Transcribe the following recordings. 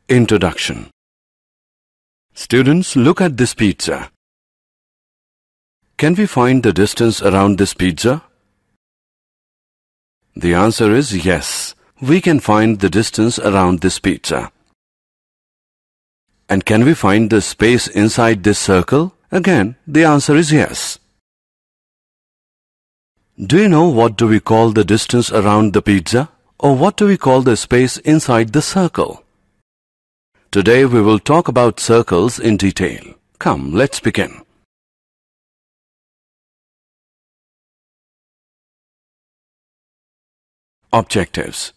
Introduction. Students, look at this pizza. Can we find the distance around this pizza? The answer is yes. We can find the distance around this pizza. And can we find the space inside this circle? Again, the answer is yes. Do you know what do we call the distance around the pizza? Or what do we call the space inside the circle? Today we will talk about circles in detail. Come, let's begin. Objectives.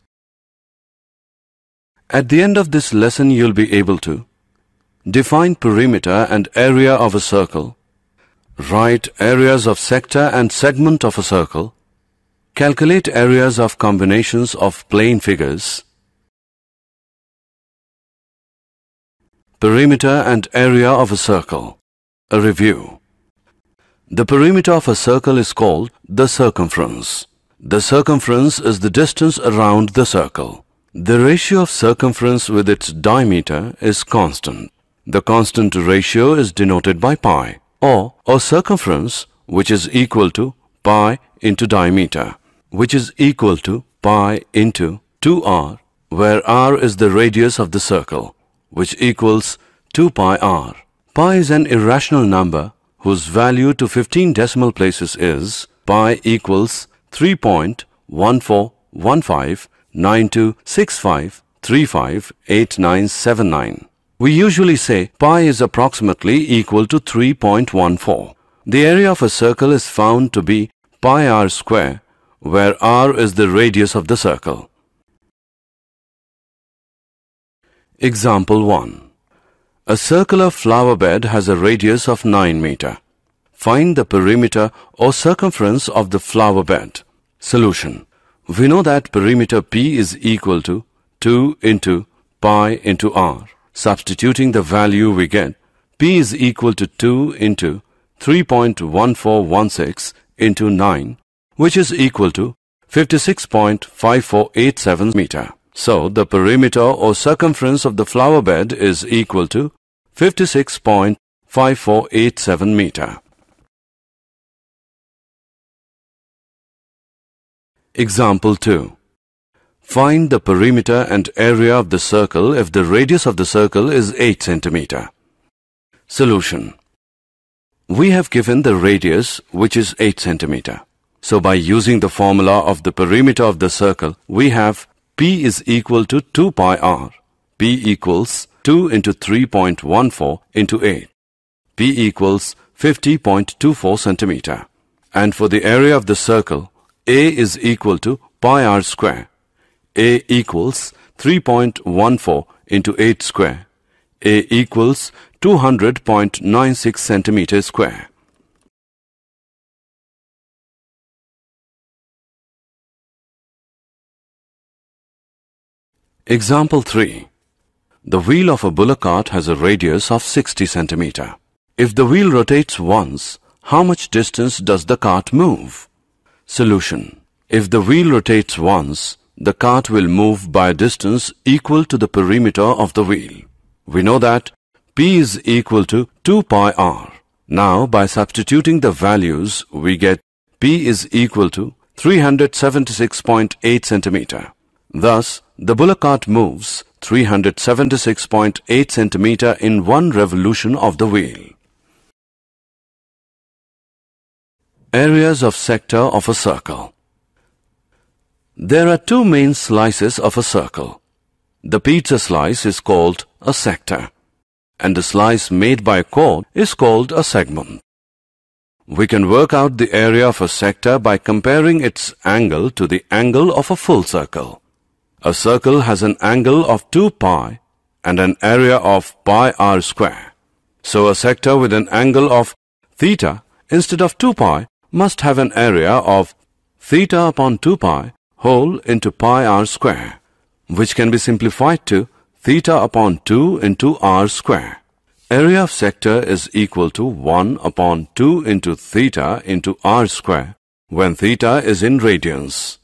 At the end of this lesson, you'll be able to define perimeter and area of a circle, write areas of sector and segment of a circle, calculate areas of combinations of plane figures. Perimeter and area of a circle. A review. The perimeter of a circle is called the circumference. The circumference is the distance around the circle. The ratio of circumference with its diameter is constant. The constant ratio is denoted by pi, or circumference, which is equal to pi into diameter, which is equal to pi into 2r, where r is the radius of the circle, which equals 2 pi r. Pi is an irrational number whose value to 15 decimal places is pi equals 3.14159265358979. We usually say pi is approximately equal to 3.14. The area of a circle is found to be pi r square, where r is the radius of the circle. Example 1. A circular flower bed has a radius of 9 meter. Find the perimeter or circumference of the flower bed. Solution. We know that perimeter P is equal to 2 into pi into r. Substituting the value we get, P is equal to 2 into 3.1416 into 9, which is equal to 56.5487 meter. So, the perimeter or circumference of the flower bed is equal to 56.5487 meter. Example 2. Find the perimeter and area of the circle if the radius of the circle is 8 centimeter. Solution. We have given the radius, which is 8 centimeter. So, by using the formula of the perimeter of the circle, we have P is equal to 2 pi r. P equals 2 into 3.14 into 8. P equals 50.24 centimeter. And for the area of the circle, A is equal to pi r square. A equals 3.14 into 8 square. A equals 200.96 centimeters square. Example 3. The wheel of a bullock cart has a radius of 60 centimeter. If the wheel rotates once, how much distance does the cart move? Solution. If the wheel rotates once, the cart will move by a distance equal to the perimeter of the wheel. We know that P is equal to 2 pi r. Now, by substituting the values, we get P is equal to 376.8 centimeter. Thus, the bullock cart moves 376.8 centimeter in one revolution of the wheel. Areas of sector of a circle. There are two main slices of a circle. The pizza slice is called a sector, and the slice made by a chord is called a segment. We can work out the area of a sector by comparing its angle to the angle of a full circle. A circle has an angle of 2 pi and an area of pi r square. So a sector with an angle of theta instead of 2 pi must have an area of theta upon 2 pi whole into pi r square, which can be simplified to theta upon 2 into r square. Area of sector is equal to 1 upon 2 into theta into r square when theta is in radians.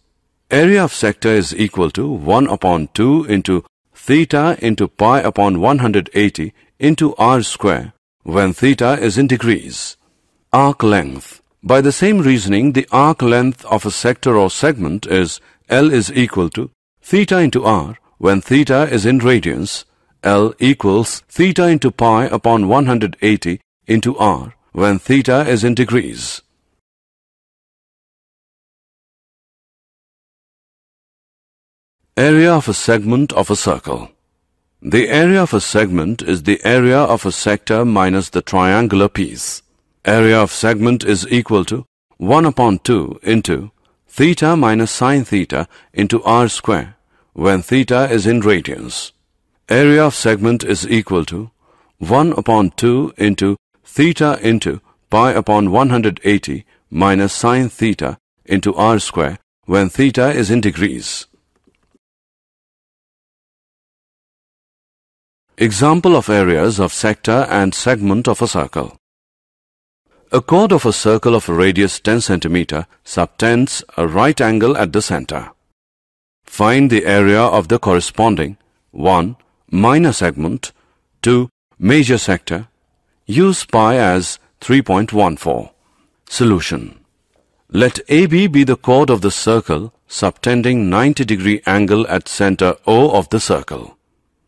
Area of sector is equal to 1 upon 2 into theta into pi upon 180 into r square when theta is in degrees. Arc length. By the same reasoning, the arc length of a sector or segment is L is equal to theta into r when theta is in radians. L equals theta into pi upon 180 into r when theta is in degrees. Area of a segment of a circle. The area of a segment is the area of a sector minus the triangular piece. Area of segment is equal to 1 upon 2 into theta minus sine theta into r square when theta is in radians. Area of segment is equal to 1 upon 2 into theta into pi upon 180 minus sine theta into r square when theta is in degrees. Example of areas of sector and segment of a circle. A chord of a circle of a radius 10 cm subtends a right angle at the center. Find the area of the corresponding 1. Minor segment, 2. Major sector. Use pi as 3.14. Solution. Let AB be the chord of the circle subtending 90-degree angle at center O of the circle.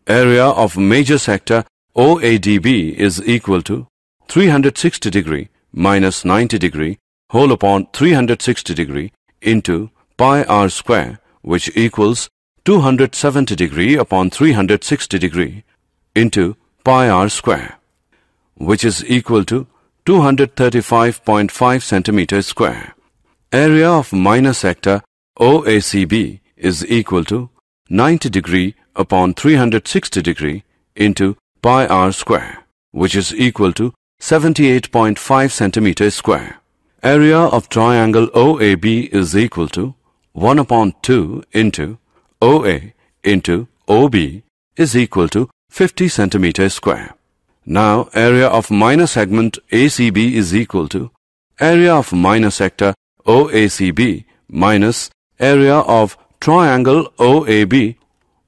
Area of major sector OADB is equal to 360 degree minus 90 degree whole upon 360 degree into pi r square, which equals 270 degree upon 360 degree into pi r square, which is equal to 235.5 centimeters square. Area of minor sector OACB is equal to 90 degree upon 360 degree into pi r square, which is equal to 78.5 centimeters square. Area of triangle OAB is equal to 1 upon 2 into OA into OB is equal to 50 centimeters square. Now, area of minor segment ACB is equal to area of minor sector OACB minus area of triangle OAB,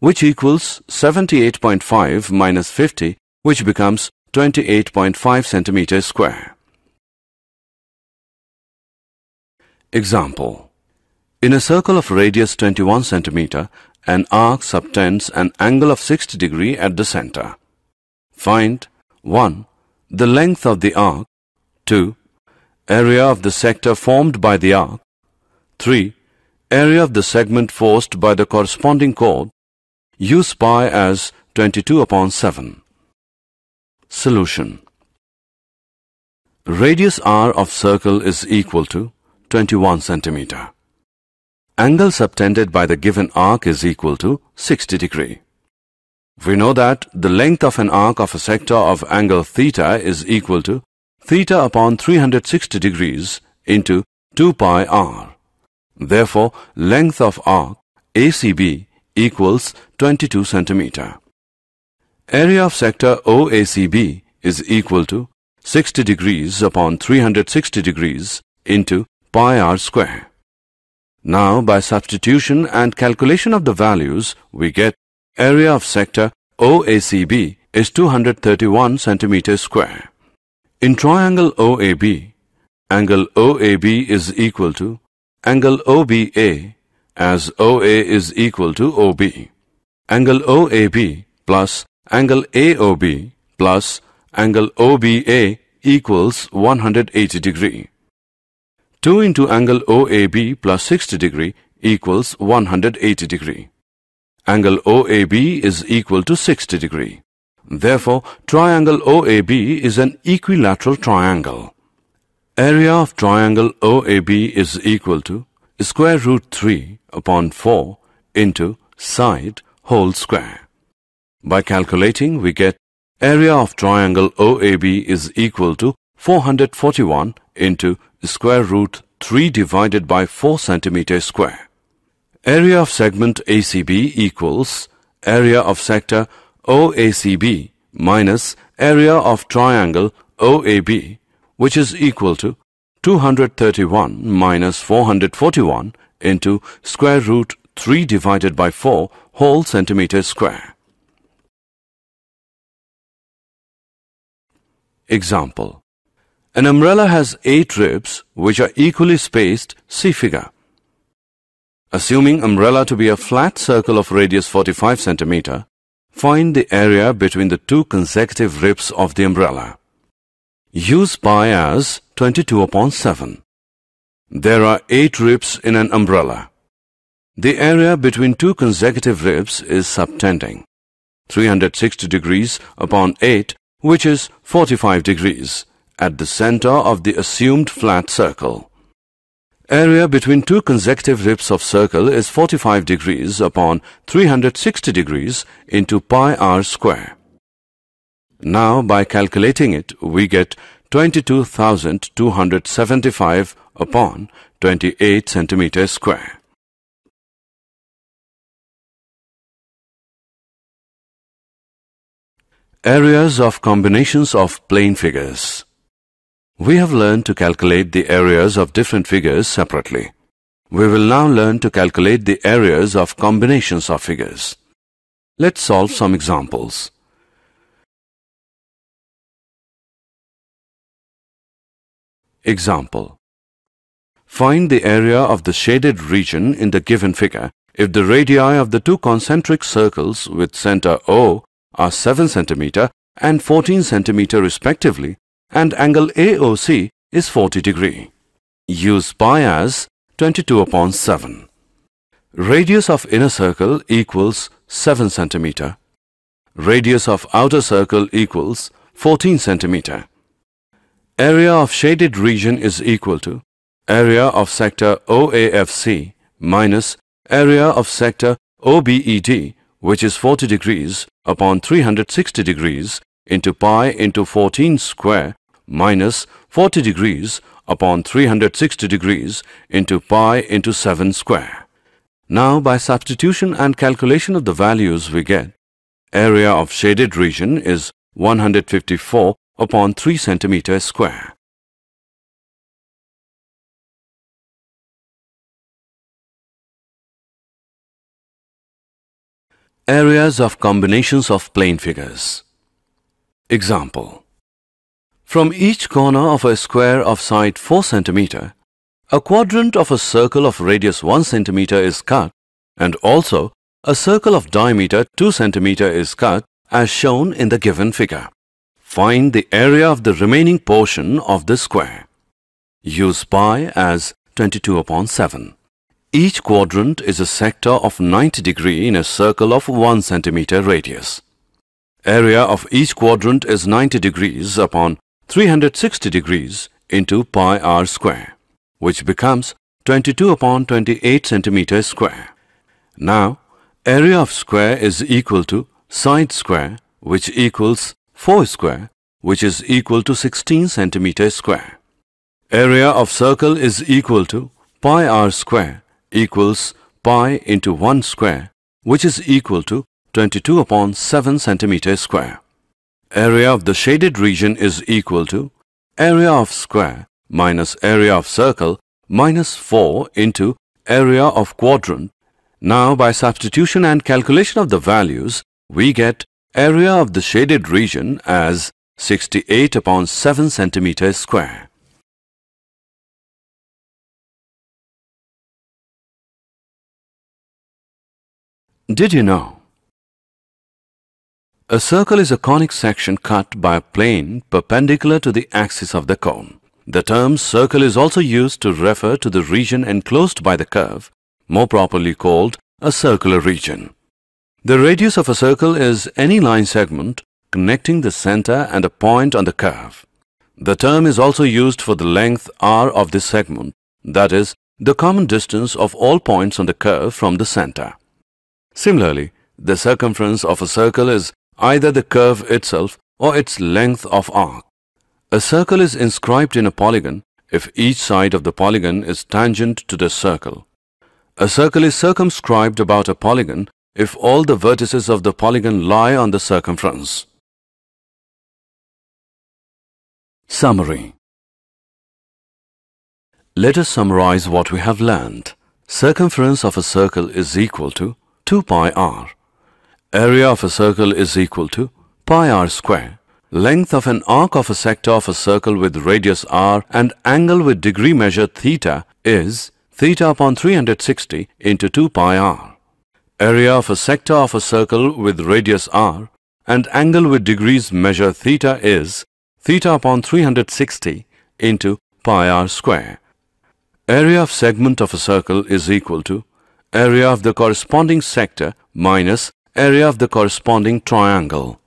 which equals 78.5 minus 50, which becomes 28.5 centimeters square. Example. In a circle of radius 21 centimeter, an arc subtends an angle of 60 degree at the center. Find 1. The length of the arc. 2. Area of the sector formed by the arc. 3. Area of the segment forced by the corresponding chord. Use pi as 22 upon 7. Solution. Radius r of circle is equal to 21 centimeter. Angle subtended by the given arc is equal to 60 degree. We know that the length of an arc of a sector of angle theta is equal to theta upon 360 degrees into 2 pi r. Therefore, length of arc ACB equals 22 centimeter. Area of sector OACB is equal to 60 degrees upon 360 degrees into pi r square. Now, by substitution and calculation of the values, we get area of sector OACB is 231 centimeters square. In triangle OAB, angle OAB is equal to angle OBA, as OA is equal to OB. Angle OAB plus angle AOB plus angle OBA equals 180 degree. 2 into angle OAB plus 60 degree equals 180 degree. Angle OAB is equal to 60 degree. Therefore, triangle OAB is an equilateral triangle. Area of triangle OAB is equal to square root 3 upon 4 into side whole square. By calculating, we get area of triangle OAB is equal to 441 into square root 3 divided by 4 centimeters square. Area of segment ACB equals area of sector OACB minus area of triangle OAB, which is equal to 231 minus 441 into square root 3 divided by 4 whole centimeters square. Example. An umbrella has 8 ribs which are equally spaced, see figure. Assuming umbrella to be a flat circle of radius 45 cm, find the area between the 2 consecutive ribs of the umbrella. Use pi as 22/7. There are 8 ribs in an umbrella. The area between 2 consecutive ribs is subtending. 360 degrees upon 8, which is 45 degrees, at the center of the assumed flat circle. Area between 2 consecutive ribs of circle is 45 degrees upon 360 degrees into pi r square. Now, by calculating it, we get 22,275 upon 28 centimeters square. Areas of combinations of plane figures. We have learned to calculate the areas of different figures separately. We will now learn to calculate the areas of combinations of figures. Let's solve some examples. Example. Find the area of the shaded region in the given figure if the radii of the 2 concentric circles with center O are 7 cm and 14 cm respectively, and angle AOC is 40 degrees. Use pi as 22/7. Radius of inner circle equals 7 cm. Radius of outer circle equals 14 cm. Area of shaded region is equal to area of sector OAFC minus area of sector OBED, which is 40 degrees upon 360 degrees into pi into 14 square minus 40 degrees upon 360 degrees into pi into 7 square. Now, by substitution and calculation of the values, we get area of shaded region is 154 upon 3 centimeters square. Areas of combinations of plane figures. Example. From each corner of a square of side 4 cm, a quadrant of a circle of radius 1 cm is cut, and also a circle of diameter 2 cm is cut as shown in the given figure. Find the area of the remaining portion of the square. Use pi as 22/7. Each quadrant is a sector of 90 degrees in a circle of 1 cm radius. Area of each quadrant is 90 degrees upon 360 degrees into pi r square, which becomes 22/28 centimeters square. Now, area of square is equal to side square, which equals 4 square, which is equal to 16 centimeters square. Area of circle is equal to pi r square equals pi into 1 square, which is equal to 22/7 centimeters square. Area of the shaded region is equal to area of square minus area of circle minus 4 into area of quadrant. Now, by substitution and calculation of the values, we get area of the shaded region as 68/7 centimeters square. Did you know? A circle is a conic section cut by a plane perpendicular to the axis of the cone. The term circle is also used to refer to the region enclosed by the curve, more properly called a circular region. The radius of a circle is any line segment connecting the center and a point on the curve. The term is also used for the length r of this segment, that is, the common distance of all points on the curve from the center. Similarly, the circumference of a circle is either the curve itself or its length of arc. A circle is inscribed in a polygon if each side of the polygon is tangent to the circle. A circle is circumscribed about a polygon if all the vertices of the polygon lie on the circumference. Summary. Let us summarize what we have learned. Circumference of a circle is equal to 2 pi r. Area of a circle is equal to pi r square. Length of an arc of a sector of a circle with radius r and angle with degree measure theta is theta upon 360 into 2 pi r. Area of a sector of a circle with radius r and angle with degrees measure theta is theta upon 360 into pi r square. Area of segment of a circle is equal to area of the corresponding sector minus area of the corresponding triangle.